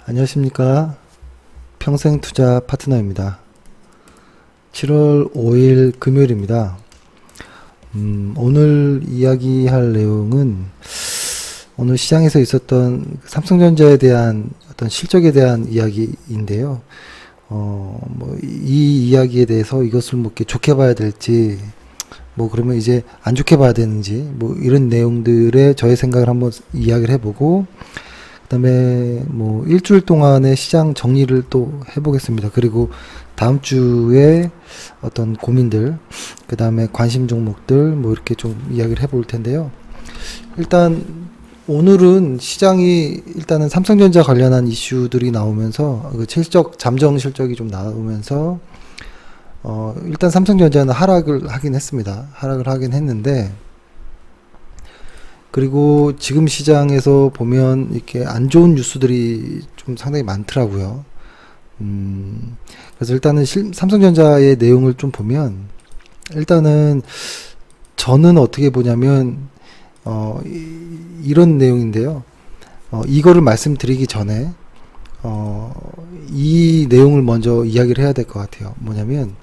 안녕하십니까. 평생투자 파트너입니다. 7월 5일 금요일입니다. 오늘 이야기할 내용은 오늘 시장에서 있었던 삼성전자에 대한 어떤 실적에 대한 이야기인데요. 이 이야기에 대해서 이것을 뭐 이렇게 좋게 봐야 될지, 그러면 이제 안 좋게 봐야 되는지, 이런 내용들의 저의 생각을 한번 이야기를 해보고, 그 다음에 일주일 동안의 시장 정리를 또 해보겠습니다. 그리고 다음 주에 어떤 고민들, 그 다음에 관심 종목들, 이렇게 좀 이야기를 해볼 텐데요. 일단, 오늘은 시장이 일단은 삼성전자 관련한 이슈들이 나오면서, 그 잠정 실적이 좀 나오면서, 일단 삼성전자는 하락을 하긴 했습니다. 하락을 하긴 했는데, 그리고 지금 시장에서 보면 이렇게 안 좋은 뉴스들이 좀 상당히 많더라고요. 그래서 일단은 삼성전자의 내용을 좀 보면, 일단은 저는 어떻게 보냐면, 이런 내용인데요. 이거를 말씀드리기 전에, 이 내용을 먼저 이야기를 해야 될 것 같아요. 뭐냐면,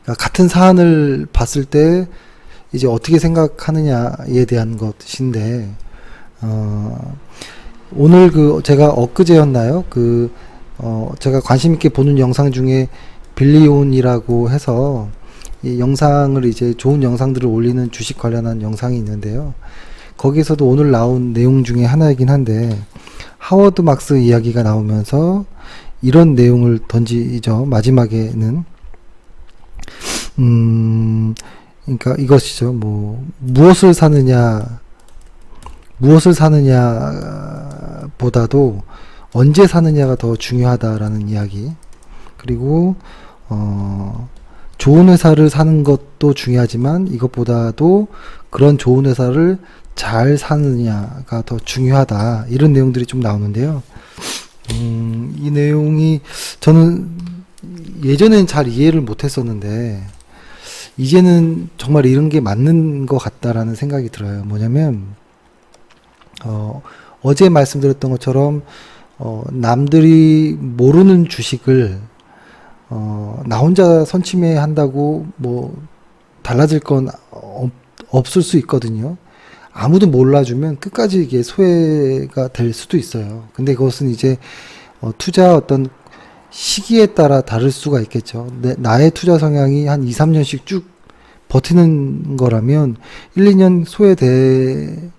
그러니까 같은 사안을 봤을 때, 이제 어떻게 생각하느냐에 대한 것인데, 오늘 제가 엊그제였나요? 제가 관심있게 보는 영상 중에 빌리온이라고 해서, 이 영상을 이제 좋은 영상들을 올리는 주식 관련한 영상이 있는데요. 거기에서도 오늘 나온 내용 중에 하나이긴 한데, 하워드 막스 이야기가 나오면서 이런 내용을 던지죠. 마지막에는. 그러니까 이것이죠. 무엇을 사느냐 보다도 언제 사느냐가 더 중요하다라는 이야기. 그리고 좋은 회사를 사는 것도 중요하지만 이것보다도 그런 좋은 회사를 잘 사느냐가 더 중요하다. 이런 내용들이 좀 나오는데요. 이 내용이 저는 예전엔 잘 이해를 못했었는데 이제는 정말 이런 게 맞는 것 같다라는 생각이 들어요. 뭐냐면, 어제 말씀드렸던 것처럼, 남들이 모르는 주식을, 나 혼자 선침해한다고 달라질 건 없을 수 있거든요. 아무도 몰라주면 끝까지 이게 소외가 될 수도 있어요. 근데 그것은 이제, 투자 어떤 시기에 따라 다를 수가 있겠죠. 나의 투자 성향이 한 2, 3년씩 쭉 버티는 거라면 1, 2년 소외되는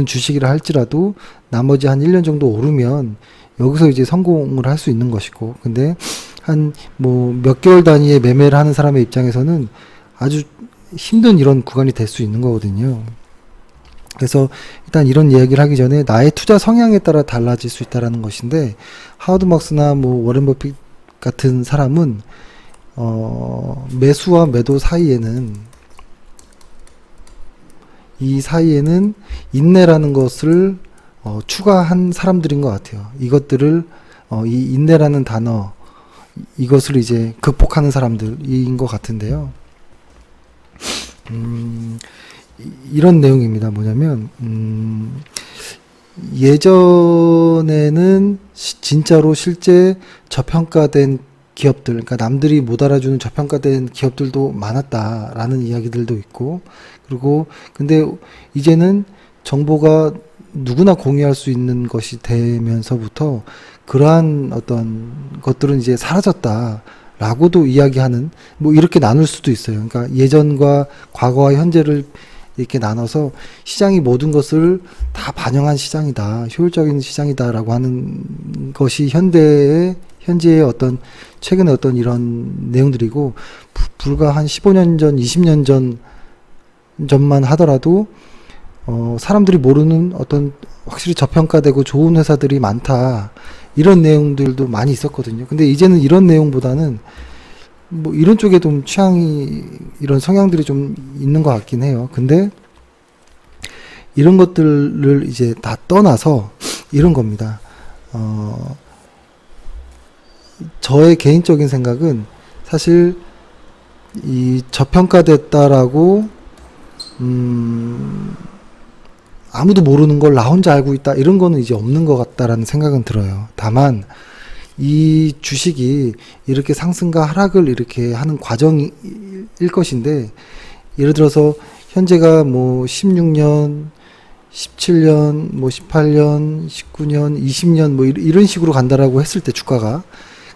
주식이라 할지라도 나머지 한 1년 정도 오르면 여기서 이제 성공을 할 수 있는 것이고, 근데 한 몇 개월 단위의 매매를 하는 사람의 입장에서는 아주 힘든 이런 구간이 될 수 있는 거거든요. 그래서 일단 이런 이야기를 하기 전에 나의 투자 성향에 따라 달라질 수 있다라는 것인데, 하워드 막스나 워렌 버핏 같은 사람은 매수와 매도 사이에는 인내라는 것을 추가한 사람들인 것 같아요. 이것들을 이 인내라는 단어, 이것을 이제 극복하는 사람들인 것 같은데요. 이런 내용입니다. 뭐냐면, 예전에는 진짜로 실제 저평가된 기업들, 그러니까 남들이 못 알아주는 저평가된 기업들도 많았다라는 이야기들도 있고, 그리고 근데 이제는 정보가 누구나 공유할 수 있는 것이 되면서부터 그러한 어떤 것들은 이제 사라졌다라고도 이야기하는, 이렇게 나눌 수도 있어요. 그러니까 예전과 과거와 현재를 이렇게 나눠서 시장이 모든 것을 다 반영한 시장이다, 효율적인 시장이다라고 하는 것이 현재의 어떤 최근의 어떤 이런 내용들이고, 불과 한 15년 전, 20년 전만 하더라도 사람들이 모르는 어떤 확실히 저평가되고 좋은 회사들이 많다, 이런 내용들도 많이 있었거든요. 근데 이제는 이런 내용보다는 이런 쪽에 좀 이런 성향들이 좀 있는 것 같긴 해요. 근데 이런 것들을 이제 다 떠나서 이런 겁니다. 저의 개인적인 생각은 사실 이 저평가됐다라고 아무도 모르는 걸 나 혼자 알고 있다 이런 거는 이제 없는 것 같다라는 생각은 들어요. 다만 이 주식이 이렇게 상승과 하락을 이렇게 하는 과정일 것인데, 예를 들어서 현재가 뭐 16년, 17년, 뭐 18년, 19년, 20년 뭐 이런 식으로 간다라고 했을 때 주가가,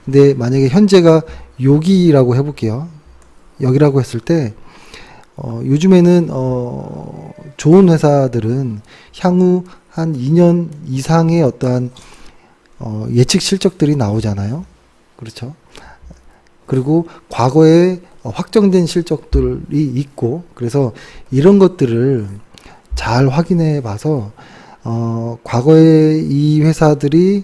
근데 만약에 현재가 여기라고 해볼게요. 여기라고 했을 때 요즘에는 좋은 회사들은 향후 한 2년 이상의 어떠한 예측 실적들이 나오잖아요. 그렇죠. 그리고 과거에 확정된 실적들이 있고, 그래서 이런 것들을 잘 확인해 봐서 과거에 이 회사들이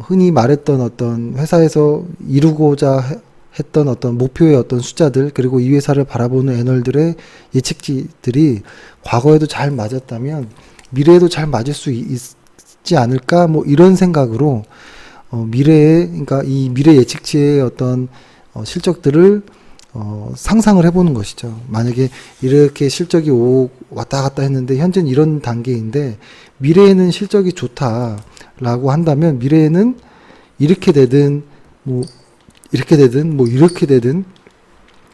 흔히 말했던 어떤 회사에서 이루고자 했던 어떤 목표의 어떤 숫자들, 그리고 이 회사를 바라보는 애널들의 예측치들이 과거에도 잘 맞았다면 미래에도 잘 맞을 수 있지 않을까, 뭐 이런 생각으로 미래에, 그러니까 이 미래 예측치의 어떤 실적들을 상상을 해보는 것이죠. 만약에 이렇게 실적이 왔다 갔다 했는데 현재는 이런 단계인데 미래에는 실적이 좋다라고 한다면 미래에는 이렇게 되든 뭐 이렇게 되든 뭐 이렇게 되든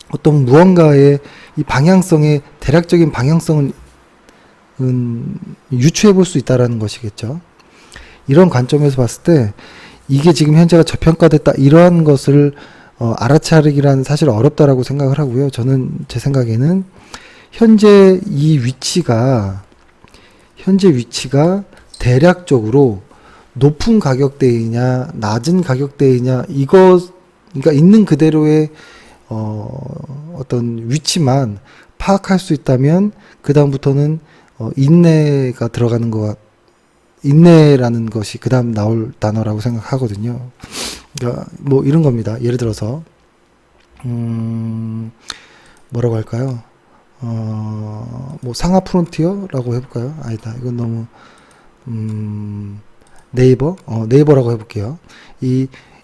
어떤 무언가의 이 방향성의 대략적인 방향성은 유추해 볼 수 있다라는 것이겠죠. 이런 관점에서 봤을 때 이게 지금 현재가 저평가됐다 이러한 것을 알아차리기란 사실 어렵다라고 생각을 하고요. 저는 제 생각에는 현재 위치가 대략적으로 높은 가격대이냐 낮은 가격대이냐, 그러니까 있는 그대로의 어떤 위치만 파악할 수 있다면 그 다음부터는 인내가 들어가는 인내라는 것이 그 다음 나올 단어라고 생각하거든요. 그러니까 뭐 이런 겁니다. 예를 들어서 뭐라고 할까요? 뭐 상하 프론티어라고 해볼까요? 아니다. 이건 너무 네이버라고 해볼게요.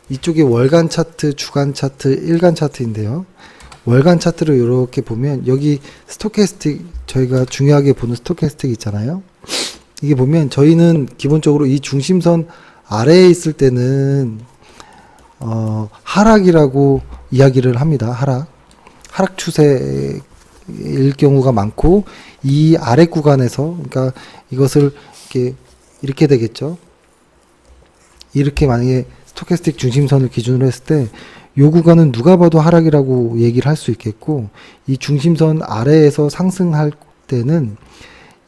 이쪽에 월간 차트, 주간 차트, 일간 차트인데요. 월간 차트를 이렇게 보면 여기 스토캐스틱, 저희가 중요하게 보는 스토캐스틱 있잖아요. 이게 보면 저희는 기본적으로 이 중심선 아래에 있을 때는 하락이라고 이야기를 합니다. 하락 추세일 경우가 많고, 이 아래 구간에서, 그러니까 이것을 이렇게 되겠죠. 이렇게 만약에 스토캐스틱 중심선을 기준으로 했을 때 이 구간은 누가 봐도 하락이라고 얘기를 할 수 있겠고, 이 중심선 아래에서 상승할 때는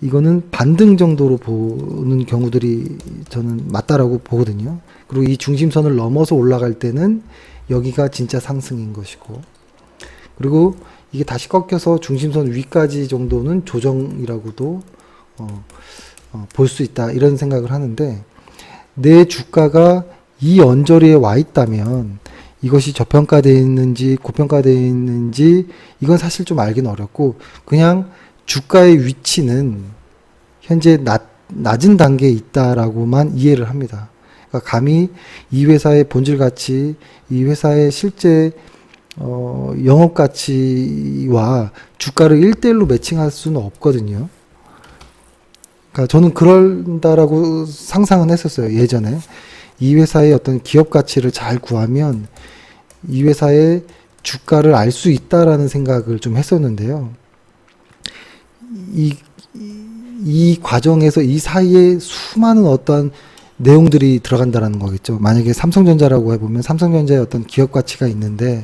이거는 반등 정도로 보는 경우들이 저는 맞다라고 보거든요. 그리고 이 중심선을 넘어서 올라갈 때는 여기가 진짜 상승인 것이고, 그리고 이게 다시 꺾여서 중심선 위까지 정도는 조정이라고도 볼 수 있다, 이런 생각을 하는데, 내 주가가 이 언저리에 와 있다면 이것이 저평가되어 있는지 고평가되어 있는지 이건 사실 좀 알기는 어렵고, 그냥 주가의 위치는 현재 낮은 단계에 있다라고만 이해를 합니다. 그러니까 감히 이 회사의 본질 가치, 이 회사의 실제 영업 가치와 주가를 1대1로 매칭할 수는 없거든요. 그러니까 저는 그런다라고 상상은 했었어요. 예전에 이 회사의 어떤 기업 가치를 잘 구하면 이 회사의 주가를 알 수 있다라는 생각을 좀 했었는데요. 이 과정에서 이 사이에 수많은 어떤 내용들이 들어간다라는 거겠죠. 만약에 삼성전자라고 해보면 삼성전자의 어떤 기업 가치가 있는데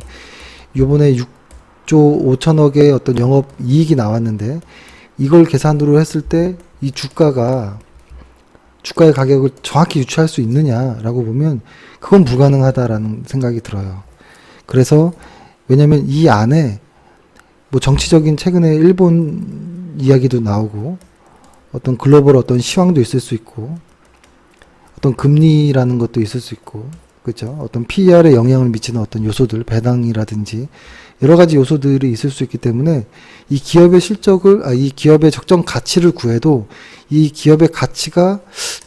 요번에 6조 5천억의 어떤 영업 이익이 나왔는데 이걸 계산으로 했을 때 이 주가의 가격을 정확히 유추할 수 있느냐라고 보면 그건 불가능하다라는 생각이 들어요. 그래서 왜냐면 이 안에 뭐 정치적인 최근에 일본 이야기도 나오고 어떤 글로벌 어떤 시황도 있을 수 있고 어떤 금리라는 것도 있을 수 있고, 그렇죠? 어떤 PER에 영향을 미치는 어떤 요소들, 배당이라든지 여러 가지 요소들이 있을 수 있기 때문에 이 기업의 이 기업의 적정 가치를 구해도 이 기업의 가치가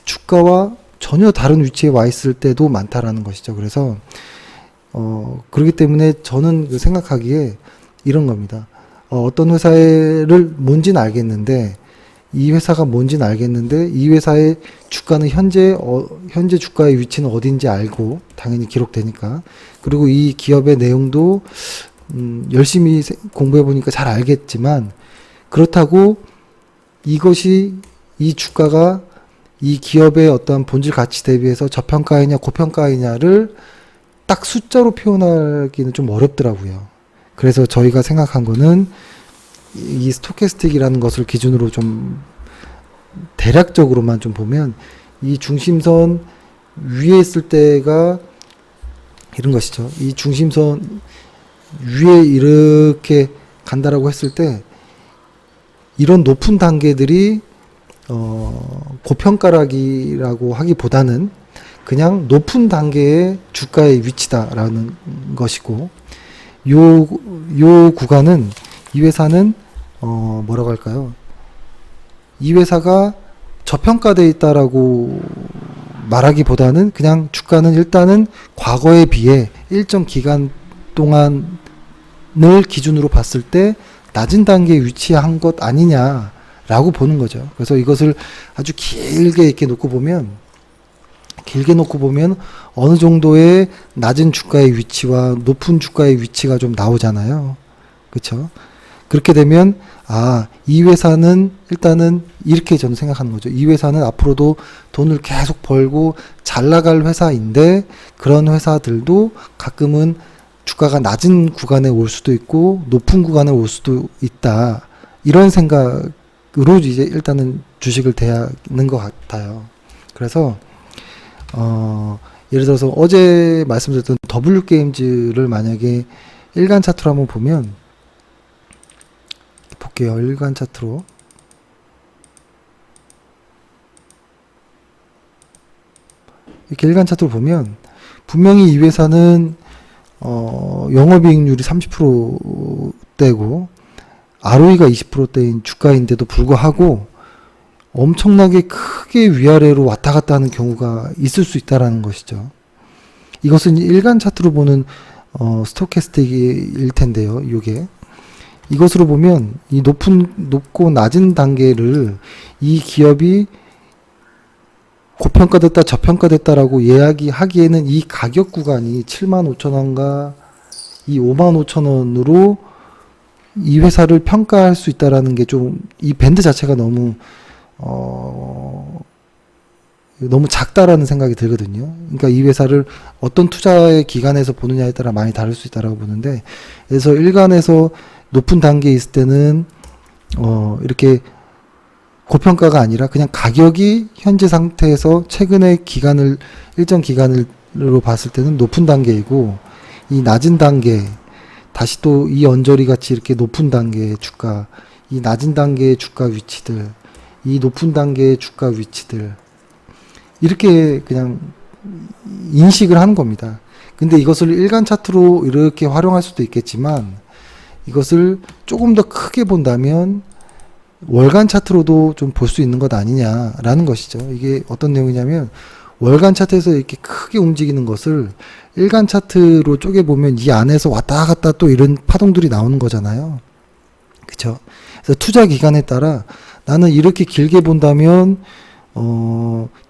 주가와 전혀 다른 위치에 와 있을 때도 많다라는 것이죠. 그래서 그렇기 때문에 저는 생각하기에 이런 겁니다. 어떤 회사를 뭔지는 알겠는데 이 회사가 뭔지는 알겠는데 이 회사의 주가는 현재 주가의 위치는 어딘지 알고 당연히 기록되니까 그리고 이 기업의 내용도 열심히 공부해 보니까 잘 알겠지만 그렇다고 이것이 이 주가가 이 기업의 어떤 본질 가치 대비해서 저평가이냐 고평가이냐를 딱 숫자로 표현하기는 좀 어렵더라고요. 그래서 저희가 생각한 거는 이 스토캐스틱이라는 것을 기준으로 좀 대략적으로만 좀 보면 이 중심선 위에 있을 때가 이런 것이죠. 이 중심선 위에 이렇게 간다라고 했을 때 이런 높은 단계들이 고평가라기라고 하기보다는 그냥 높은 단계의 주가의 위치다라는 것이고 요 구간은 이 회사는 뭐라고 할까요? 이 회사가 저평가되어 있다라고 말하기보다는 그냥 주가는 일단은 과거에 비해 일정 기간 동안을 기준으로 봤을 때 낮은 단계에 위치한 것 아니냐라고 보는 거죠. 그래서 이것을 아주 길게 이렇게 놓고 보면 어느 정도의 낮은 주가의 위치와 높은 주가의 위치가 좀 나오잖아요. 그렇죠? 그렇게 되면 이 회사는 일단은 이렇게 저는 생각하는 거죠. 이 회사는 앞으로도 돈을 계속 벌고 잘 나갈 회사인데 그런 회사들도 가끔은 주가가 낮은 구간에 올 수도 있고 높은 구간에 올 수도 있다. 이런 생각으로 이제 일단은 주식을 대하는 것 같아요. 그래서 예를 들어서 어제 말씀드렸던 W게임즈를 만약에 일간 차트로 한번 보면 볼게요. 일간 차트로 이렇게 일간 차트로 보면 분명히 이 회사는 영업이익률이 30%대고 ROE가 20%대인 주가인데도 불구하고 엄청나게 크게 위아래로 왔다 갔다 하는 경우가 있을 수 있다라는 것이죠. 이것은 일간 차트로 보는 스토캐스틱일 텐데요. 이것으로 보면 이 높고 낮은 단계를 이 기업이 고평가됐다 저평가됐다라고 이야기하기에는 이 가격 구간이 75,000원과 이 55,000원으로 이 회사를 평가할 수 있다라는 게 좀 이 밴드 자체가 너무 작다라는 생각이 들거든요. 그러니까 이 회사를 어떤 투자의 기간에서 보느냐에 따라 많이 다를 수 있다라고 보는데, 그래서 일간에서 높은 단계에 있을 때는 이렇게 고평가가 아니라 그냥 가격이 현재 상태에서 최근의 일정 기간으로 봤을 때는 높은 단계이고, 이 낮은 단계, 다시 또 이 언저리 같이 이렇게 높은 단계의 주가, 이 낮은 단계의 주가 위치들, 이 높은 단계의 주가 위치들, 이렇게 그냥 인식을 하는 겁니다. 근데 이것을 일간 차트로 이렇게 활용할 수도 있겠지만, 이것을 조금 더 크게 본다면 월간 차트로도 좀 볼 수 있는 것 아니냐라는 것이죠. 이게 어떤 내용이냐면, 월간 차트에서 이렇게 크게 움직이는 것을 일간 차트로 쪼개보면 이 안에서 왔다 갔다 또 이런 파동들이 나오는 거잖아요. 그쵸? 그래서 투자 기간에 따라 나는 이렇게 길게 본다면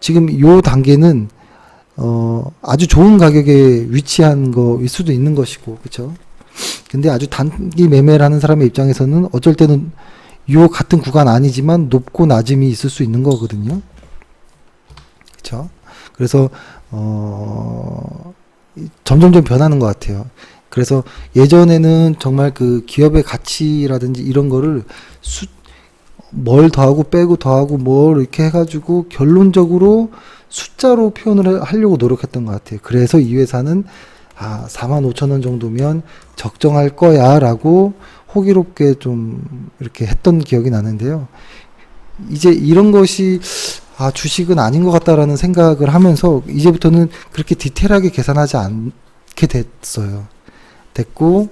지금 요 단계는 아주 좋은 가격에 위치한 거일 수도 있는 것이고, 그쵸? 근데 아주 단기 매매를 하는 사람의 입장에서는 어쩔 때는 요 같은 구간 아니지만 높고 낮음이 있을 수 있는 거거든요. 그쵸? 그래서 점점점 변하는 것 같아요. 그래서 예전에는 정말 그 기업의 가치라든지 이런 거를 뭘 더하고 빼고 더하고 뭘 이렇게 해가지고 결론적으로 숫자로 표현을 하려고 노력했던 것 같아요. 그래서 이 회사는 45,000원 정도면 적정할 거야 라고 호기롭게 좀 이렇게 했던 기억이 나는데요. 이제 이런 것이 주식은 아닌 것 같다라는 생각을 하면서 이제부터는 그렇게 디테일하게 계산하지 않게 됐고,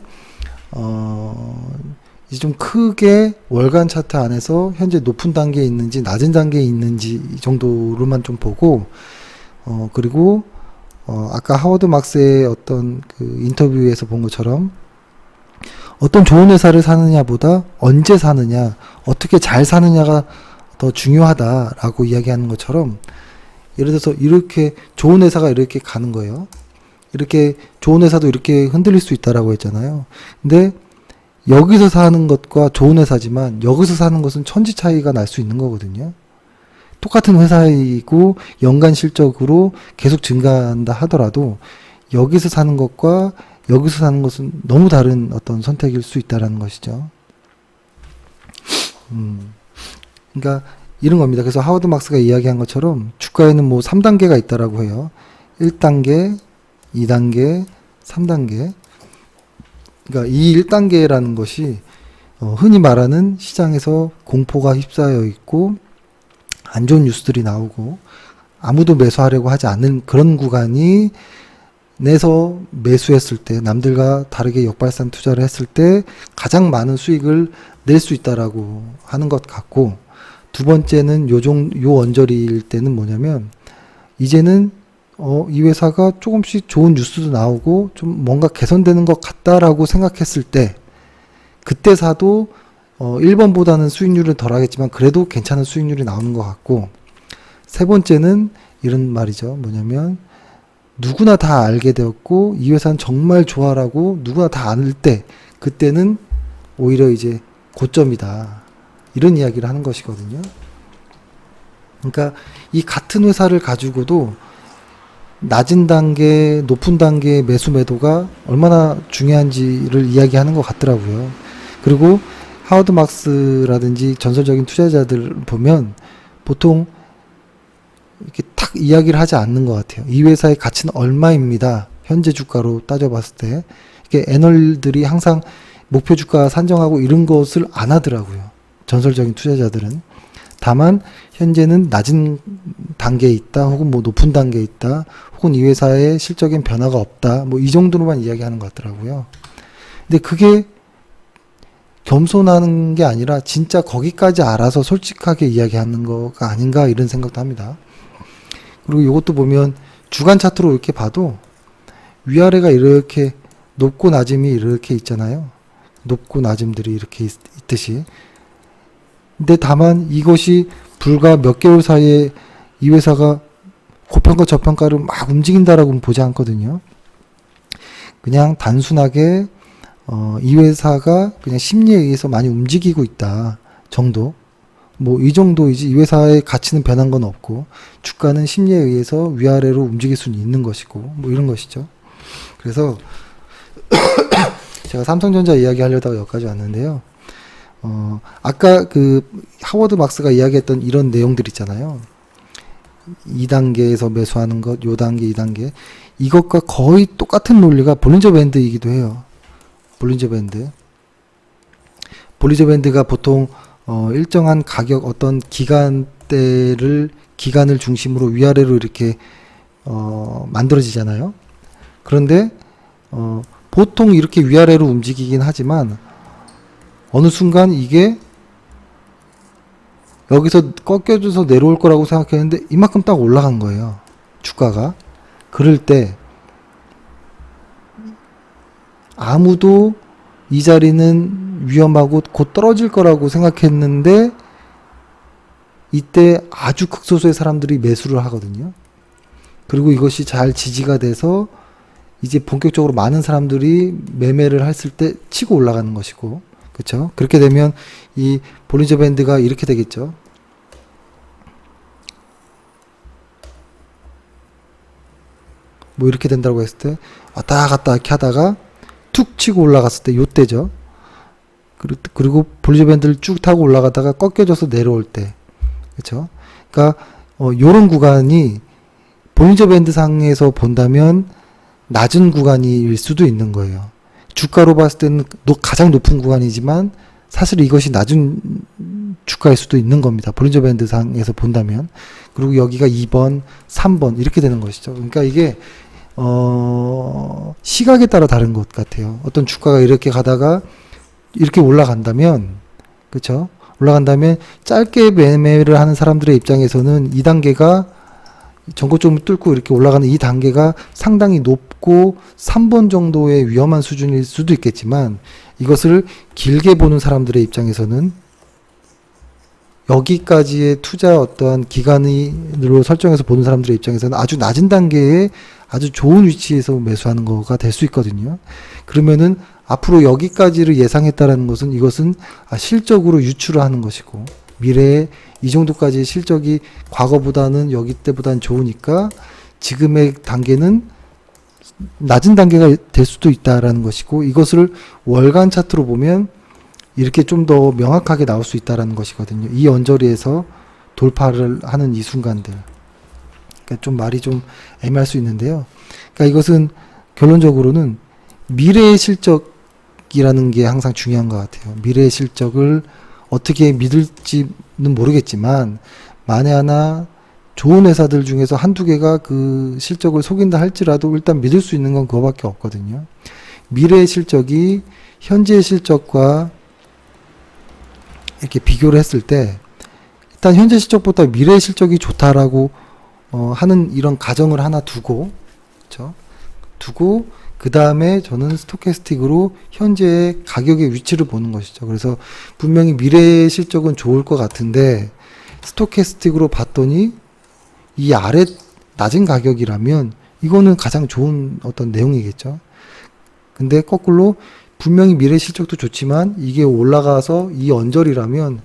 이제 좀 크게 월간 차트 안에서 현재 높은 단계에 있는지 낮은 단계에 있는지 이 정도로만 좀 보고, 그리고 아까 하워드 막스의 어떤 그 인터뷰에서 본 것처럼 어떤 좋은 회사를 사느냐보다 언제 사느냐, 어떻게 잘 사느냐가 더 중요하다라고 이야기하는 것처럼, 예를 들어서 이렇게 좋은 회사가 이렇게 가는 거예요. 이렇게 좋은 회사도 이렇게 흔들릴 수 있다라고 했잖아요. 근데 여기서 사는 것과 좋은 회사지만 여기서 사는 것은 천지 차이가 날 수 있는 거거든요. 똑같은 회사이고 연간 실적으로 계속 증가한다 하더라도 여기서 사는 것과 여기서 사는 것은 너무 다른 어떤 선택일 수 있다라는 것이죠. 그러니까 이런 겁니다. 그래서 하워드 막스가 이야기한 것처럼 주가에는 뭐 3단계가 있다라고 해요. 1단계, 2단계, 3단계. 그러니까 이 1단계라는 것이 흔히 말하는 시장에서 공포가 휩싸여 있고 안 좋은 뉴스들이 나오고 아무도 매수하려고 하지 않는 그런 구간이 내서 매수했을 때, 남들과 다르게 역발상 투자를 했을 때 가장 많은 수익을 낼 수 있다라고 하는 것 같고, 두 번째는 요 언저리일 때는 뭐냐면, 이제는 이 회사가 조금씩 좋은 뉴스도 나오고 좀 뭔가 개선되는 것 같다라고 생각했을 때, 그때 사도 1번보다는 수익률은 덜 하겠지만 그래도 괜찮은 수익률이 나오는 것 같고, 세 번째는 이런 말이죠. 뭐냐면 누구나 다 알게 되었고 이 회사는 정말 좋아라고 누구나 다 아는 때, 그때는 오히려 이제 고점이다, 이런 이야기를 하는 것이거든요. 그러니까 이 같은 회사를 가지고도 낮은 단계, 높은 단계의 매수 매도가 얼마나 중요한지를 이야기하는 것 같더라고요. 그리고 하워드 막스라든지 전설적인 투자자들 보면 보통 이렇게 탁 이야기를 하지 않는 것 같아요. 이 회사의 가치는 얼마입니다. 현재 주가로 따져봤을 때. 이렇게 애널들이 항상 목표 주가 산정하고 이런 것을 안 하더라고요. 전설적인 투자자들은. 다만 현재는 낮은 단계에 있다, 혹은 뭐 높은 단계에 있다, 혹은 이 회사의 실적엔 변화가 없다, 뭐 이 정도로만 이야기하는 것 같더라고요. 근데 그게 겸손한 게 아니라 진짜 거기까지 알아서 솔직하게 이야기하는 거가 아닌가, 이런 생각도 합니다. 그리고 이것도 보면 주간 차트로 이렇게 봐도 위아래가 이렇게 높고 낮음이 이렇게 있잖아요. 높고 낮음들이 이렇게 있듯이. 근데 다만 이것이 불과 몇 개월 사이에 이 회사가 고평가 저평가를 막 움직인다라고는 보지 않거든요. 그냥 단순하게 이 회사가 그냥 심리에 의해서 많이 움직이고 있다 정도. 뭐 이 정도이지, 이 회사의 가치는 변한 건 없고 주가는 심리에 의해서 위아래로 움직일 수는 있는 것이고, 뭐 이런 것이죠. 그래서 제가 삼성전자 이야기하려다가 여기까지 왔는데요. 아까 그 하워드 막스가 이야기했던 이런 내용들 있잖아요. 2단계에서 매수하는 것, 요 단계, 2단계. 이것과 거의 똑같은 논리가 볼린저 밴드이기도 해요. 볼린저 밴드. 볼린저 밴드가 보통 일정한 가격, 어떤 기간을 중심으로 위아래로 이렇게 만들어지잖아요. 그런데 보통 이렇게 위아래로 움직이긴 하지만 어느 순간 이게 여기서 꺾여져서 내려올 거라고 생각했는데 이만큼 딱 올라간 거예요, 주가가. 그럴 때 아무도 이 자리는 위험하고 곧 떨어질 거라고 생각했는데 이때 아주 극소수의 사람들이 매수를 하거든요. 그리고 이것이 잘 지지가 돼서 이제 본격적으로 많은 사람들이 매매를 했을 때 치고 올라가는 것이고, 그렇죠? 그렇게 되면 이 볼린저 밴드가 이렇게 되겠죠. 뭐 이렇게 된다고 했을 때 왔다 갔다 이렇게 하다가 툭 치고 올라갔을 때 요때죠. 그리고 볼린저 밴드를 쭉 타고 올라가다가 꺾여져서 내려올 때, 그렇죠? 그러니까 요런 구간이 볼린저 밴드 상에서 본다면 낮은 구간일 수도 있는 거예요. 주가로 봤을 때는 가장 높은 구간이지만 사실 이것이 낮은 주가일 수도 있는 겁니다. 볼린저 밴드 상에서 본다면. 그리고 여기가 2번, 3번 이렇게 되는 것이죠. 그러니까 이게 시각에 따라 다른 것 같아요. 어떤 주가가 이렇게 가다가 이렇게 올라간다면, 그렇죠? 올라간다면 짧게 매매를 하는 사람들의 입장에서는 2단계가 전고점을 뚫고 이렇게 올라가는 이 단계가 상당히 높고 3번 정도의 위험한 수준일 수도 있겠지만, 이것을 길게 보는 사람들의 입장에서는 여기까지의 투자 어떠한 기간으로 설정해서 보는 사람들의 입장에서는 아주 낮은 단계에 아주 좋은 위치에서 매수하는 거가 될 수 있거든요. 그러면은 앞으로 여기까지를 예상했다라는 것은 이것은 실적으로 유출을 하는 것이고, 미래에 이 정도까지의 실적이 과거보다는 여기 때보다는 좋으니까 지금의 단계는 낮은 단계가 될 수도 있다라는 것이고, 이것을 월간 차트로 보면 이렇게 좀 더 명확하게 나올 수 있다라는 것이거든요. 이 언저리에서 돌파를 하는 이 순간들. 그러니까 좀 말이 좀 애매할 수 있는데요. 그러니까 이것은 결론적으로는 미래의 실적이라는 게 항상 중요한 것 같아요. 미래의 실적을 어떻게 믿을지는 모르겠지만, 만에 하나 좋은 회사들 중에서 한두 개가 그 실적을 속인다 할지라도 일단 믿을 수 있는 건 그거밖에 없거든요. 미래의 실적이 현재의 실적과 이렇게 비교를 했을 때 일단 현재 실적보다 미래의 실적이 좋다라고 하는 이런 가정을 하나 두고, 그렇죠? 두고 그 다음에 저는 스토캐스틱으로 현재의 가격의 위치를 보는 것이죠. 그래서 분명히 미래의 실적은 좋을 것 같은데 스토캐스틱으로 봤더니 이 아래 낮은 가격이라면 이거는 가장 좋은 어떤 내용이겠죠. 근데 거꾸로 분명히 미래 실적도 좋지만 이게 올라가서 이 언저리라면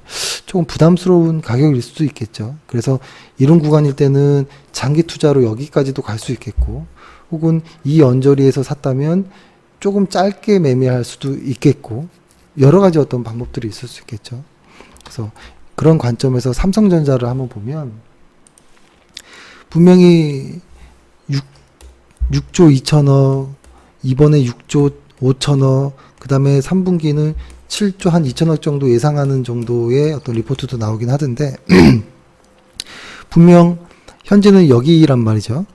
조금 부담스러운 가격일 수도 있겠죠. 그래서 이런 구간일 때는 장기 투자로 여기까지도 갈 수 있겠고, 혹은 이 언저리에서 샀다면 조금 짧게 매매할 수도 있겠고, 여러 가지 어떤 방법들이 있을 수 있겠죠. 그래서 그런 관점에서 삼성전자를 한번 보면 분명히 6조 2천억, 이번에 6조 5천억, 그 다음에 3분기는 7조 한 2천억 정도 예상하는 정도의 어떤 리포트도 나오긴 하던데, 분명 현재는 여기란 말이죠.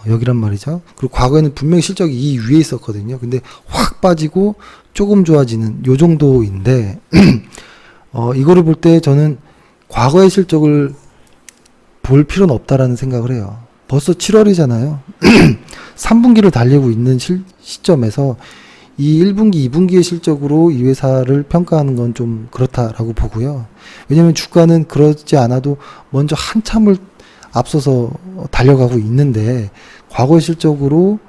여기란 말이죠. 그리고 과거에는 분명히 실적이 이 위에 있었거든요. 근데 확 빠지고 조금 좋아지는 요 정도인데, 이거를 볼 때 저는 과거의 실적을 볼 필요는 없다라는 생각을 해요. 벌써 7월이잖아요. 3분기를 달리고 있는 시점에서 이 1분기, 2분기의 실적으로 이 회사를 평가하는 건 좀 그렇다라고 보고요. 왜냐하면 주가는 그러지 않아도 먼저 한참을 앞서서 달려가고 있는데 과거의 실적으로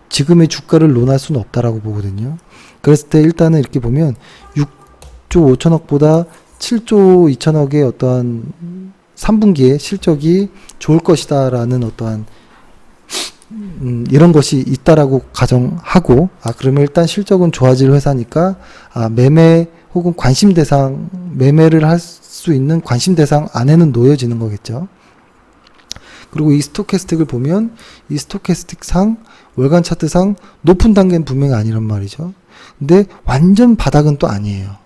지금의 주가를 논할 수는 없다라고 보거든요. 그랬을 때 일단은 이렇게 보면 6조 5천억보다 7조 2천억의 어떠한 3분기에 실적이 좋을 것이다라는 어떠한 이런 것이 있다라고 가정하고, 그러면 일단 실적은 좋아질 회사니까 매매 혹은 관심 대상, 매매를 할 수 있는 관심 대상 안에는 놓여지는 거겠죠. 그리고 이 스토캐스틱을 보면 이 스토캐스틱상 월간 차트상 높은 단계는 분명히 아니란 말이죠. 근데 완전 바닥은 또 아니에요.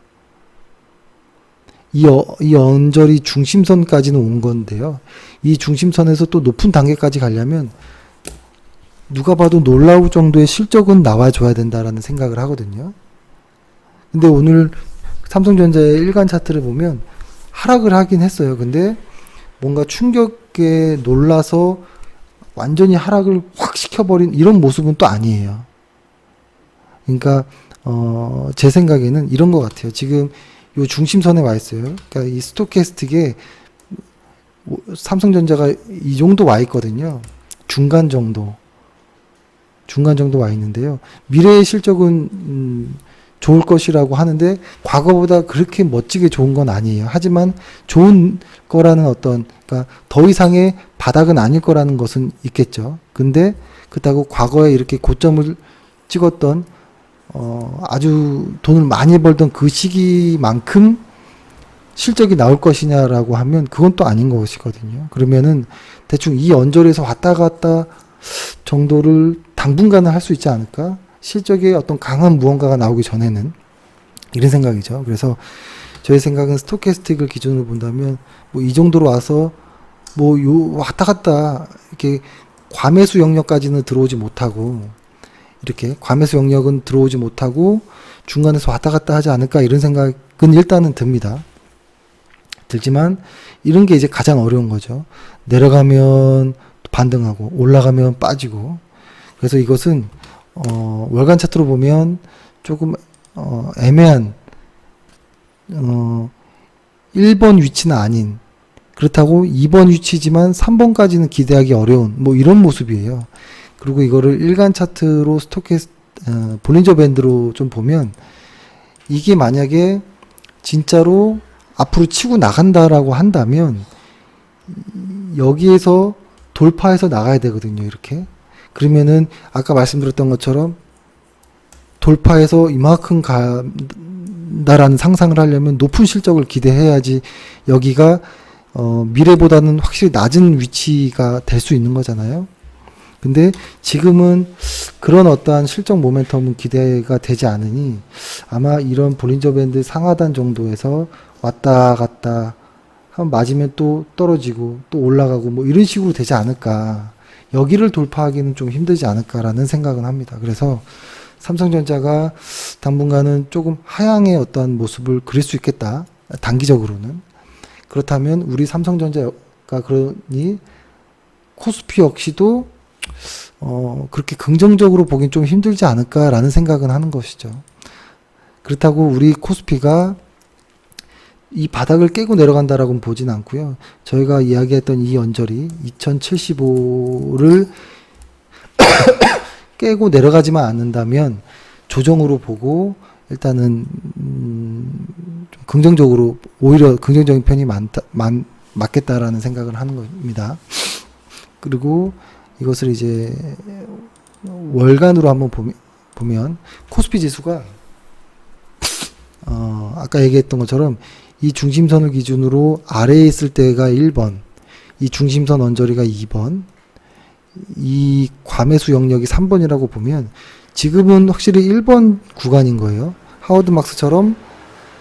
이 언저리 중심선까지는 온 건데요. 이 중심선에서 또 높은 단계까지 가려면 누가 봐도 놀라울 정도의 실적은 나와줘야 된다라는 생각을 하거든요. 근데 오늘 삼성전자의 일간 차트를 보면 하락을 하긴 했어요. 근데 뭔가 충격에 놀라서 완전히 하락을 확 시켜버린 이런 모습은 또 아니에요. 그러니까 제 생각에는 이런 것 같아요. 지금 요 중심선에 와 있어요. 그러니까 이 스토캐스틱에 삼성전자가 이 정도 와 있거든요. 중간 정도 와 있는데요. 미래의 실적은 좋을 것이라고 하는데 과거보다 그렇게 멋지게 좋은 건 아니에요. 하지만 좋은 거라는 어떤, 그러니까 더 이상의 바닥은 아닐 거라는 것은 있겠죠. 근데 그렇다고 과거에 이렇게 고점을 찍었던 아주 돈을 많이 벌던 그 시기만큼 실적이 나올 것이냐라고 하면 그건 또 아닌 것이거든요. 그러면은 대충 이 언저리에서 왔다 갔다 정도를 당분간은 할 수 있지 않을까? 실적에 어떤 강한 무언가가 나오기 전에는, 이런 생각이죠. 그래서 저의 생각은 스토캐스틱을 기준으로 본다면 뭐 이 정도로 와서 뭐 왔다 갔다 이렇게 과매수 영역까지는 들어오지 못하고, 이렇게 과매수 영역은 들어오지 못하고 중간에서 왔다 갔다 하지 않을까, 이런 생각은 일단은 듭니다. 들지만 이런 게 이제 가장 어려운 거죠. 내려가면 반등하고 올라가면 빠지고. 그래서 이것은 월간 차트로 보면 조금 애매한 1번 위치는 아닌, 그렇다고 2번 위치지만 3번까지는 기대하기 어려운 뭐 이런 모습이에요. 그리고 이거를 일간 차트로 볼린저 밴드로 좀 보면, 이게 만약에 진짜로 앞으로 치고 나간다라고 한다면 여기에서 돌파해서 나가야 되거든요. 이렇게. 그러면은 아까 말씀드렸던 것처럼 돌파해서 이만큼 간다라는 상상을 하려면 높은 실적을 기대해야지 여기가 미래보다는 확실히 낮은 위치가 될 수 있는 거잖아요. 근데 지금은 그런 어떠한 실적 모멘텀은 기대가 되지 않으니 아마 이런 볼린저 밴드 상하단 정도에서 왔다 갔다 한 맞으면 또 떨어지고 또 올라가고 뭐 이런 식으로 되지 않을까. 여기를 돌파하기는 좀 힘들지 않을까라는 생각은 합니다. 그래서 삼성전자가 당분간은 조금 하향의 어떠한 모습을 그릴 수 있겠다. 단기적으로는. 그렇다면 우리 삼성전자가 그러니 코스피 역시도 그렇게 긍정적으로 보긴 좀 힘들지 않을까라는 생각은 하는 것이죠. 그렇다고 우리 코스피가 이 바닥을 깨고 내려간다라고는 보진 않고요. 저희가 이야기했던 이 언저리 2075를 깨고 내려가지만 않는다면 조정으로 보고 일단은 좀 긍정적으로, 오히려 긍정적인 편이 맞겠다라는 생각을 하는 겁니다. 그리고 이것을 이제 월간으로 한번 보면 코스피 지수가 아까 얘기했던 것처럼 이 중심선을 기준으로 아래에 있을 때가 1번, 이 중심선 언저리가 2번, 이 과매수 영역이 3번이라고 보면 지금은 확실히 1번 구간인 거예요. 하워드 막스처럼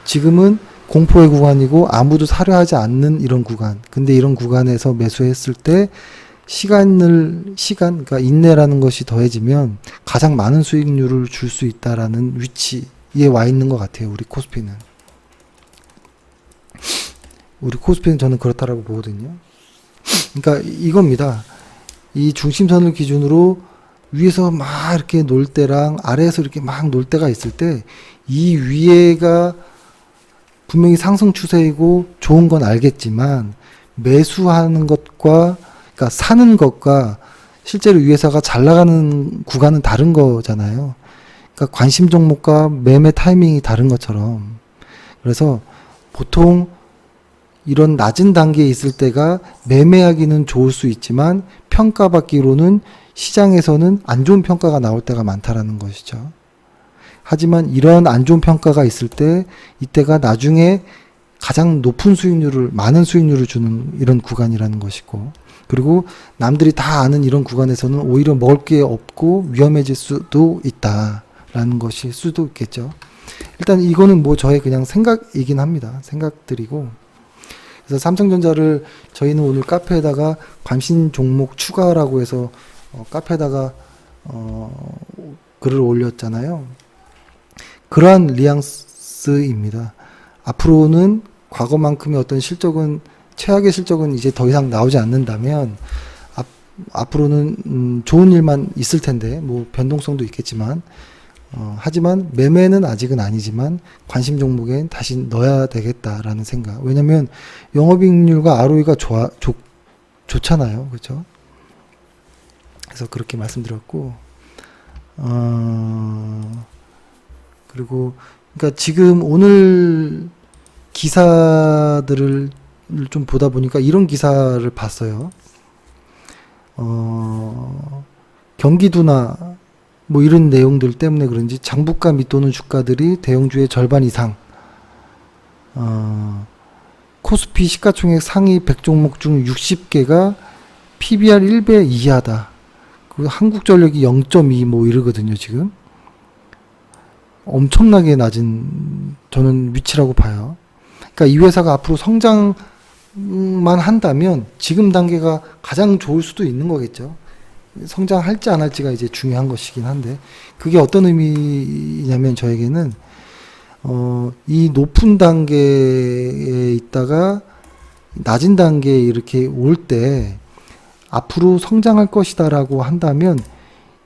지금은 공포의 구간이고 아무도 사려 하지 않는 이런 구간. 근데 이런 구간에서 매수했을 때 그러니까 인내라는 것이 더해지면 가장 많은 수익률을 줄 수 있다라는 위치에 와 있는 것 같아요. 우리 코스피는 저는 그렇다라고 보거든요. 그러니까 이겁니다. 이 중심선을 기준으로 위에서 막 이렇게 놀 때랑 아래에서 이렇게 막 놀 때가 있을 때 이 위에가 분명히 상승 추세이고 좋은 건 알겠지만 매수하는 것과, 그러니까 사는 것과 실제로 위에서가 잘 나가는 구간은 다른 거잖아요. 그러니까 관심 종목과 매매 타이밍이 다른 것처럼. 그래서 보통 이런 낮은 단계에 있을 때가 매매하기는 좋을 수 있지만 평가받기로는 시장에서는 안 좋은 평가가 나올 때가 많다라는 것이죠. 하지만 이런 안 좋은 평가가 있을 때 이때가 나중에 가장 높은 수익률을, 많은 수익률을 주는 이런 구간이라는 것이고, 그리고 남들이 다 아는 이런 구간에서는 오히려 먹을 게 없고 위험해질 수도 있다라는 것일 수도 있겠죠. 일단 이거는 뭐 저의 그냥 생각이긴 합니다. 생각들이고. 그래서 삼성전자를 저희는 오늘 카페에다가 관심 종목 추가라고 해서 카페에다가 글을 올렸잖아요. 그러한 뉘앙스입니다. 앞으로는 과거만큼의 어떤 실적은, 최악의 실적은 이제 더 이상 나오지 않는다면 앞으로는 좋은 일만 있을 텐데, 뭐 변동성도 있겠지만 하지만 매매는 아직은 아니지만 관심 종목엔 다시 넣어야 되겠다라는 생각. 왜냐면 영업이익률과 ROE가 좋잖아요. 그렇죠? 그래서 그렇게 말씀드렸고, 그리고 그러니까 지금 오늘 기사들을 좀 보다 보니까 이런 기사를 봤어요. 경기도나 뭐 이런 내용들 때문에 그런지 장부가 밑도는 주가들이 대형주의 절반 이상, 코스피 시가총액 상위 100종목 중 60개가 PBR 1배 이하다. 그 한국전력이 0.2 뭐 이러거든요, 지금. 엄청나게 낮은 저는 위치라고 봐요. 그러니까 이 회사가 앞으로 성장만 한다면 지금 단계가 가장 좋을 수도 있는 거겠죠. 성장할지 안 할지가 이제 중요한 것이긴 한데, 그게 어떤 의미냐면 저에게는 이 높은 단계에 있다가 낮은 단계에 이렇게 올 때 앞으로 성장할 것이다라고 한다면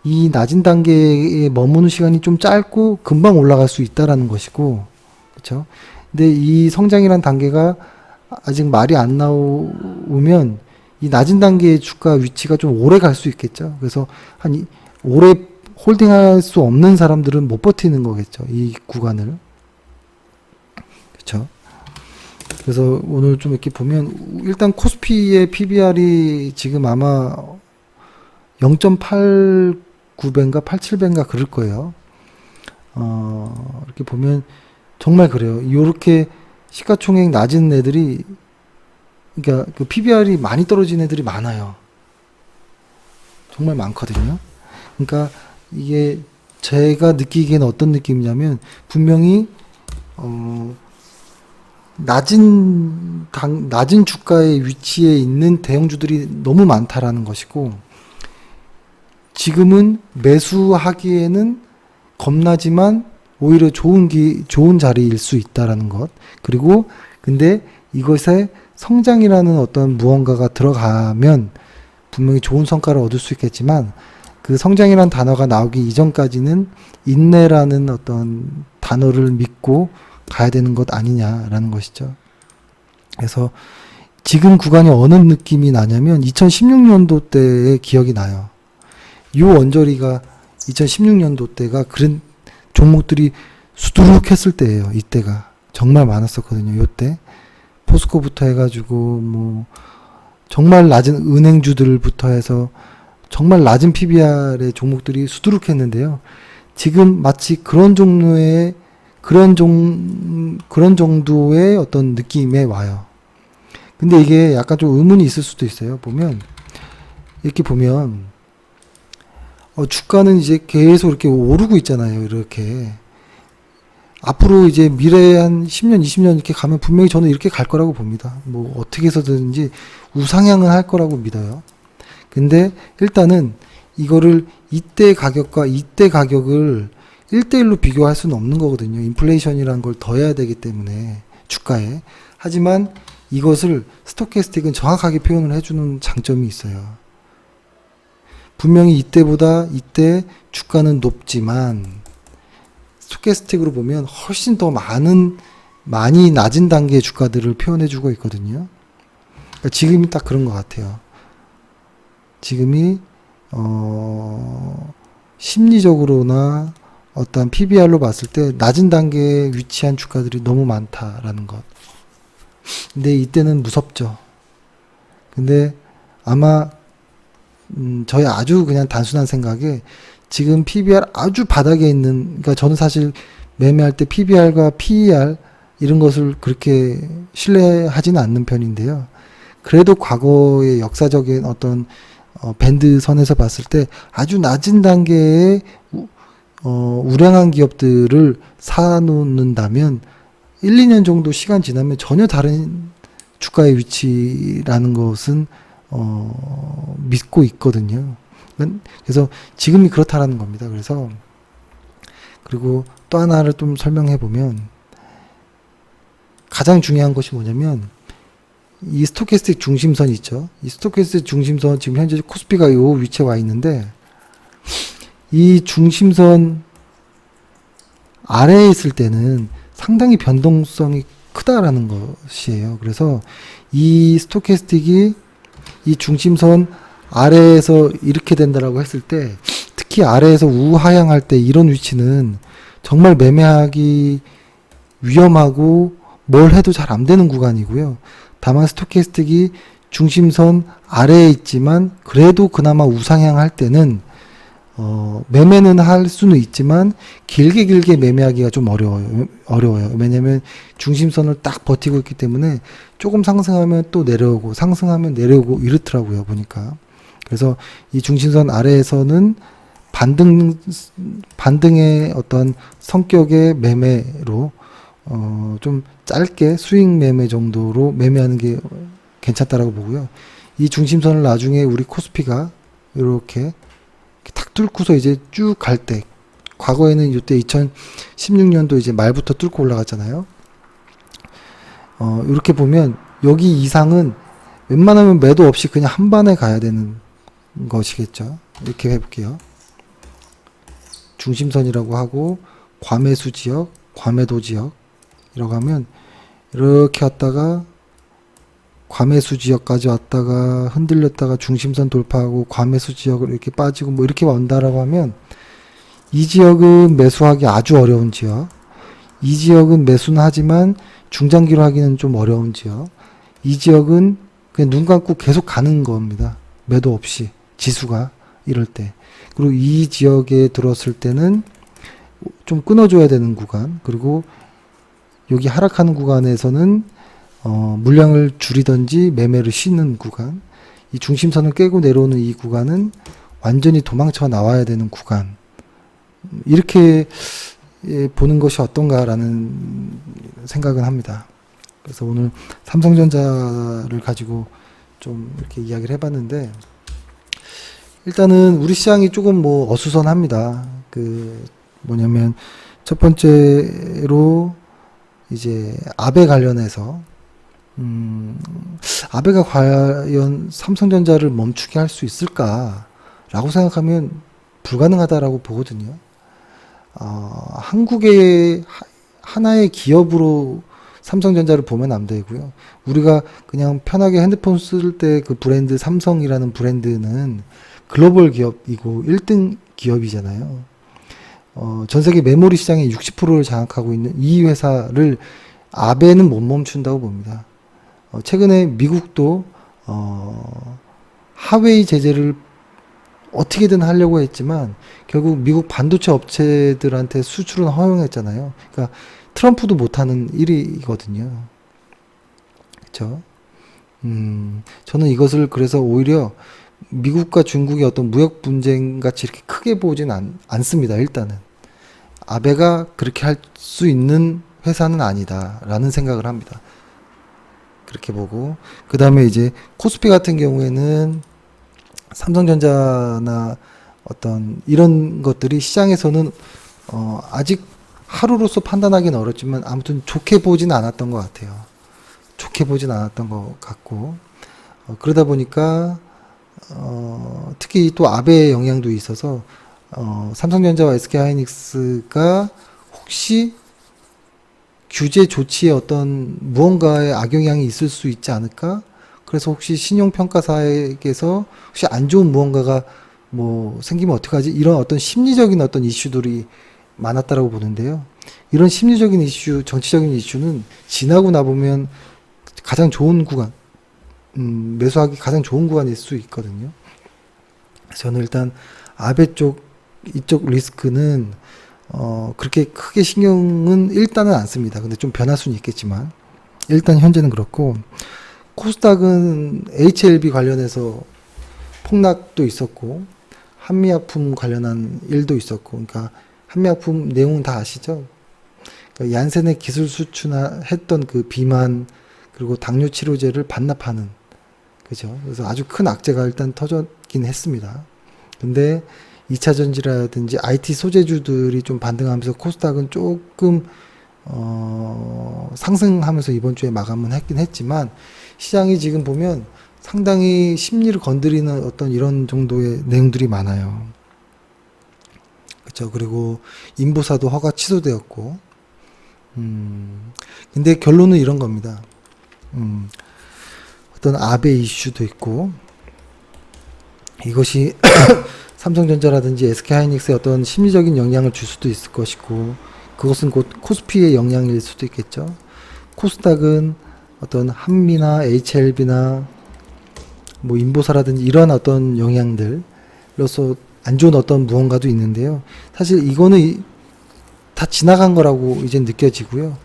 이 낮은 단계에 머무는 시간이 좀 짧고 금방 올라갈 수 있다라는 것이고, 그렇죠? 근데 이 성장이란 단계가 아직 말이 안 나오면 이 낮은 단계의 주가 위치가 좀 오래 갈 수 있겠죠. 그래서 오래 홀딩할 수 없는 사람들은 못 버티는 거겠죠. 이 구간을. 그렇죠. 그래서 오늘 좀 이렇게 보면 일단 코스피의 PBR이 지금 아마 0.89배인가 87배인가 그럴 거예요. 이렇게 보면 정말 그래요. 이렇게 시가총액 낮은 애들이, 그러니까 그 PBR이 많이 떨어진 애들이 많아요. 정말 많거든요. 그러니까 이게 제가 느끼기에는 어떤 느낌이냐면 분명히 낮은 주가의 위치에 있는 대형주들이 너무 많다라는 것이고, 지금은 매수하기에는 겁나지만 오히려 좋은 자리일 수 있다라는 것. 그리고 근데 이것에 성장이라는 어떤 무언가가 들어가면 분명히 좋은 성과를 얻을 수 있겠지만, 그 성장이라는 단어가 나오기 이전까지는 인내라는 어떤 단어를 믿고 가야 되는 것 아니냐라는 것이죠. 그래서 지금 구간이 어느 느낌이 나냐면 2016년도 때의 기억이 나요. 이 언저리가 2016년도 때가 그런 종목들이 수두룩했을 때예요. 이때가 정말 많았었거든요. 이때 포스코부터 해가지고 뭐 정말 낮은 은행주들부터 해서 정말 낮은 PBR의 종목들이 수두룩했는데요. 지금 마치 그런 종류의 그런 정도의 어떤 느낌에 와요. 근데 이게 약간 좀 의문이 있을 수도 있어요. 이렇게 보면 주가는 이제 계속 이렇게 오르고 있잖아요. 이렇게 앞으로 이제 미래에 한 10년, 20년 이렇게 가면 분명히 저는 이렇게 갈 거라고 봅니다. 뭐 어떻게 해서든지 우상향은 할 거라고 믿어요. 근데 일단은 이거를 이때 가격과 이때 가격을 1대1로 비교할 수는 없는 거거든요. 인플레이션이라는 걸 더해야 되기 때문에 주가에. 하지만 이것을 스토캐스틱은 정확하게 표현을 해주는 장점이 있어요. 분명히 이때보다 이때 주가는 높지만 스토캐스틱으로 보면 훨씬 더 많이 낮은 단계의 주가들을 표현해주고 있거든요. 그러니까 지금이 딱 그런 것 같아요. 지금이 심리적으로나 어떤 PBR로 봤을 때 낮은 단계에 위치한 주가들이 너무 많다라는 것. 근데 이때는 무섭죠. 근데 아마 저희 아주 그냥 단순한 생각에 지금 PBR 아주 바닥에 있는, 그러니까 저는 사실 매매할 때 PBR과 PER 이런 것을 그렇게 신뢰하지는 않는 편인데요. 그래도 과거의 역사적인 어떤 밴드 선에서 봤을 때 아주 낮은 단계의 우량한 기업들을 사놓는다면 1, 2년 정도 시간 지나면 전혀 다른 주가의 위치라는 것은 믿고 있거든요. 그래서 지금이 그렇다라는 겁니다. 그리고 또 하나를 좀 설명해 보면 가장 중요한 것이 뭐냐면 이 스토캐스틱 중심선 있죠. 이 스토캐스틱 중심선 지금 현재 코스피가 이 위치에 와 있는데 이 중심선 아래에 있을 때는 상당히 변동성이 크다라는 것이에요. 그래서 이 스토캐스틱이 이 중심선 아래에서 이렇게 된다라고 했을 때, 특히 아래에서 우하향할 때 이런 위치는 정말 매매하기 위험하고 뭘 해도 잘 안 되는 구간이고요. 다만 스토캐스틱이 중심선 아래에 있지만 그래도 그나마 우상향할 때는 매매는 할 수는 있지만 길게 매매하기가 좀 어려워요. 왜냐면 중심선을 딱 버티고 있기 때문에 조금 상승하면 또 내려오고 상승하면 내려오고 이렇더라고요, 보니까. 그래서 이 중심선 아래에서는 반등의 어떤 성격의 매매로 좀 짧게 수익 매매 정도로 매매하는 게 괜찮다라고 보고요. 이 중심선을 나중에 우리 코스피가 이렇게 탁 뚫고서 이제 쭉 갈 때, 과거에는 이때 2016년도 이제 말부터 뚫고 올라갔잖아요. 이렇게 보면 여기 이상은 웬만하면 매도 없이 그냥 한 반에 가야 되는 것이겠죠. 이렇게 해볼게요. 중심선이라고 하고 과매수 지역, 과매도 지역 이라고 하면 이렇게 왔다가 과매수 지역까지 왔다가 흔들렸다가 중심선 돌파하고 과매수 지역을 이렇게 빠지고 뭐 이렇게 온다라고 하면 이 지역은 매수하기 아주 어려운 지역, 이 지역은 매수는 하지만 중장기로 하기는 좀 어려운 지역, 이 지역은 그냥 눈 감고 계속 가는 겁니다. 매도 없이 지수가 이럴 때. 그리고 이 지역에 들어왔을 때는 좀 끊어줘야 되는 구간, 그리고 여기 하락하는 구간에서는 물량을 줄이든지 매매를 쉬는 구간, 이 중심선을 깨고 내려오는 이 구간은 완전히 도망쳐 나와야 되는 구간, 이렇게 보는 것이 어떤가라는 생각은 합니다. 그래서 오늘 삼성전자를 가지고 좀 이렇게 이야기를 해봤는데, 일단은 우리 시장이 조금 뭐 어수선합니다. 뭐냐면 첫 번째로 이제 아베 관련해서 아베가 과연 삼성전자를 멈추게 할 수 있을까라고 생각하면 불가능하다라고 보거든요. 한국의 하나의 기업으로 삼성전자를 보면 안 되고요. 우리가 그냥 편하게 핸드폰 쓸 때 그 브랜드 삼성이라는 브랜드는 글로벌 기업이고 1등 기업이잖아요. 전 세계 메모리 시장의 60%를 장악하고 있는 이 회사를 아베는 못 멈춘다고 봅니다. 최근에 미국도 하웨이 제재를 어떻게든 하려고 했지만 결국 미국 반도체 업체들한테 수출은 허용했잖아요. 그러니까 트럼프도 못하는 일이거든요. 그렇죠? 저는 이것을 그래서 오히려 미국과 중국의 어떤 무역 분쟁 같이 이렇게 크게 보진 않습니다. 일단은 아베가 그렇게 할 수 있는 회사는 아니다라는 생각을 합니다. 그렇게 보고, 그 다음에 이제 코스피 같은 경우에는 삼성전자나 어떤 이런 것들이 시장에서는 아직 하루로서 판단하기는 어렵지만 아무튼 좋게 보진 않았던 것 같아요. 좋게 보진 않았던 것 같고, 그러다 보니까 특히 또 아베의 영향도 있어서 삼성전자와 SK하이닉스가 혹시 규제 조치에 어떤 무언가의 악영향이 있을 수 있지 않을까? 그래서 혹시 신용평가사에게서 혹시 안 좋은 무언가가 뭐 생기면 어떡하지? 이런 어떤 심리적인 어떤 이슈들이 많았다라고 보는데요. 이런 심리적인 이슈, 정치적인 이슈는 지나고 나보면 가장 좋은 구간, 매수하기 가장 좋은 구간일 수 있거든요. 저는 일단 아베 이쪽 리스크는 그렇게 크게 신경은 일단은 안 씁니다. 근데 좀 변할 수는 있겠지만 일단 현재는 그렇고, 코스닥은 HLB 관련해서 폭락도 있었고 한미약품 관련한 일도 있었고, 그러니까 한미약품 내용은 다 아시죠? 그러니까 얀센의 기술 수출했던 그 비만 그리고 당뇨 치료제를 반납하는, 그죠? 그래서 아주 큰 악재가 일단 터졌긴 했습니다. 근데 2차 전지라든지 IT 소재주들이 좀 반등하면서 코스닥은 조금 상승하면서 이번 주에 마감은 했긴 했지만, 시장이 지금 보면 상당히 심리를 건드리는 어떤 이런 정도의 내용들이 많아요. 그렇죠. 그리고 인보사도 허가 취소되었고, 근데 결론은 이런 겁니다. 어떤 아베 이슈도 있고, 이것이 삼성전자라든지 SK하이닉스에 어떤 심리적인 영향을 줄 수도 있을 것이고, 그것은 곧 코스피의 영향일 수도 있겠죠. 코스닥은 어떤 한미나 HLB나 뭐 인보사라든지 이러한 어떤 영향들로서 안 좋은 어떤 무언가도 있는데요. 사실 이거는 다 지나간 거라고 이제 느껴지고요.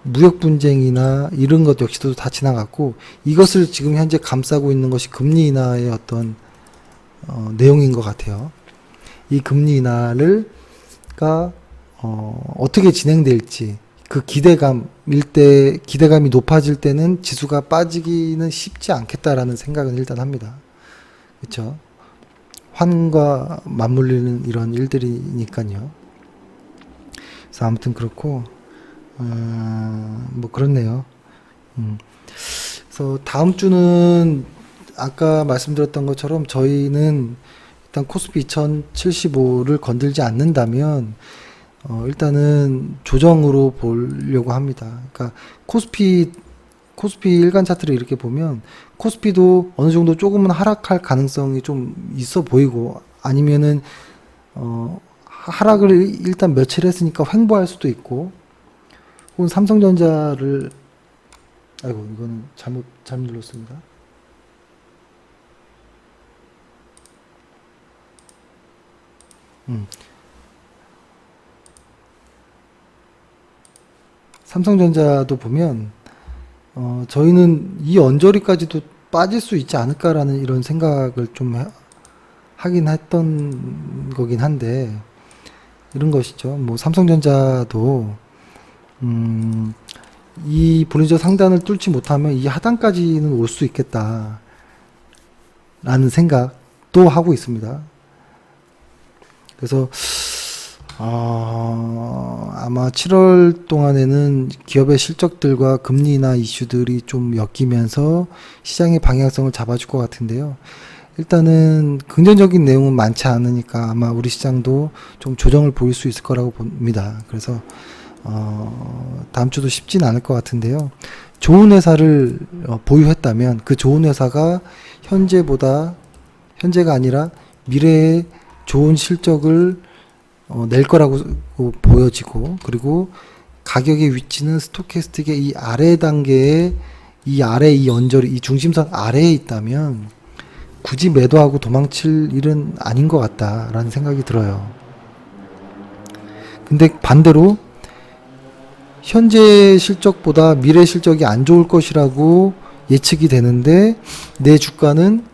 무역 분쟁이나 이런 것 역시도 다 지나갔고, 이것을 지금 현재 감싸고 있는 것이 금리 인하의 어떤 내용인 것 같아요. 이 금리 인하가 어떻게 진행될지, 그 기대감이 높아질 때는 지수가 빠지기는 쉽지 않겠다라는 생각은 일단 합니다. 그렇죠? 환과 맞물리는 이런 일들이니까요. 그래서 아무튼 그렇고, 뭐 그렇네요. 그래서 다음 주는 아까 말씀드렸던 것처럼 저희는 일단 코스피 2075를 건들지 않는다면 일단은 조정으로 보려고 합니다. 그러니까 코스피 일간 차트를 이렇게 보면 코스피도 어느 정도 조금은 하락할 가능성이 좀 있어 보이고, 아니면은 하락을 일단 며칠 했으니까 횡보할 수도 있고, 혹은 삼성전자를, 아이고 이거는 잘못 눌렀습니다. 삼성전자도 보면 저희는 이 언저리까지도 빠질 수 있지 않을까라는 이런 생각을 좀 하긴 했던 거긴 한데, 이런 것이죠. 뭐 삼성전자도 이 볼린저 상단을 뚫지 못하면 이 하단까지는 올 수 있겠다라는 생각도 하고 있습니다. 그래서 아마 7월 동안에는 기업의 실적들과 금리나 이슈들이 좀 엮이면서 시장의 방향성을 잡아줄 것 같은데요. 일단은 긍정적인 내용은 많지 않으니까 아마 우리 시장도 좀 조정을 보일 수 있을 거라고 봅니다. 그래서 다음 주도 쉽진 않을 것 같은데요. 좋은 회사를 보유했다면 그 좋은 회사가 현재가 아니라 미래에 좋은 실적을 낼 거라고 보여지고, 그리고 가격의 위치는 스토캐스틱의 이 아래 단계에, 이 언저리, 이 중심선 아래에 있다면 굳이 매도하고 도망칠 일은 아닌 것 같다라는 생각이 들어요. 근데 반대로 현재 실적보다 미래 실적이 안 좋을 것이라고 예측이 되는데 내 주가는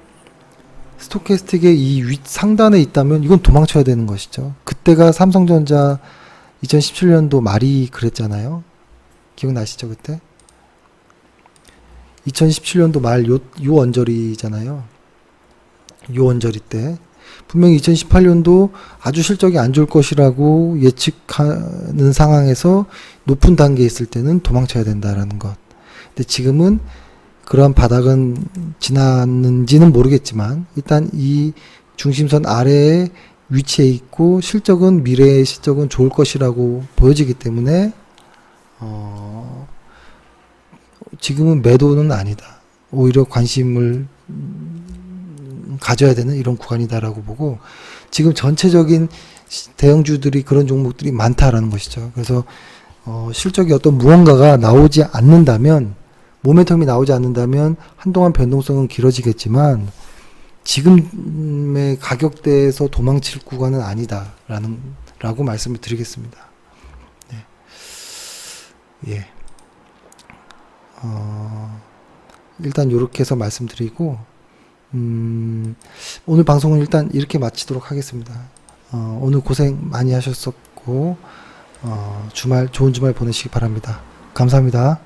스토캐스틱의 이 상단에 있다면 이건 도망쳐야 되는 것이죠. 그때가 삼성전자 2017년도 말이 그랬잖아요. 기억나시죠, 그때? 2017년도 말 요 언저리잖아요. 요 언저리 때. 분명히 2018년도 아주 실적이 안 좋을 것이라고 예측하는 상황에서 높은 단계에 있을 때는 도망쳐야 된다라는 것. 근데 지금은 그러한 바닥은 지났는지는 모르겠지만 일단 이 중심선 아래에 위치해 있고 실적은 미래의 실적은 좋을 것이라고 보여지기 때문에 지금은 매도는 아니다. 오히려 관심을 가져야 되는 이런 구간이다라고 보고, 지금 전체적인 대형주들이 그런 종목들이 많다라는 것이죠. 그래서 실적이 어떤 무언가가 나오지 않는다면, 모멘텀이 나오지 않는다면 한동안 변동성은 길어지겠지만 지금의 가격대에서 도망칠 구간은 아니다라고 말씀을 드리겠습니다. 네. 예. 일단 이렇게 해서 말씀드리고, 오늘 방송은 일단 이렇게 마치도록 하겠습니다. 오늘 고생 많이 하셨었고, 좋은 주말 보내시기 바랍니다. 감사합니다.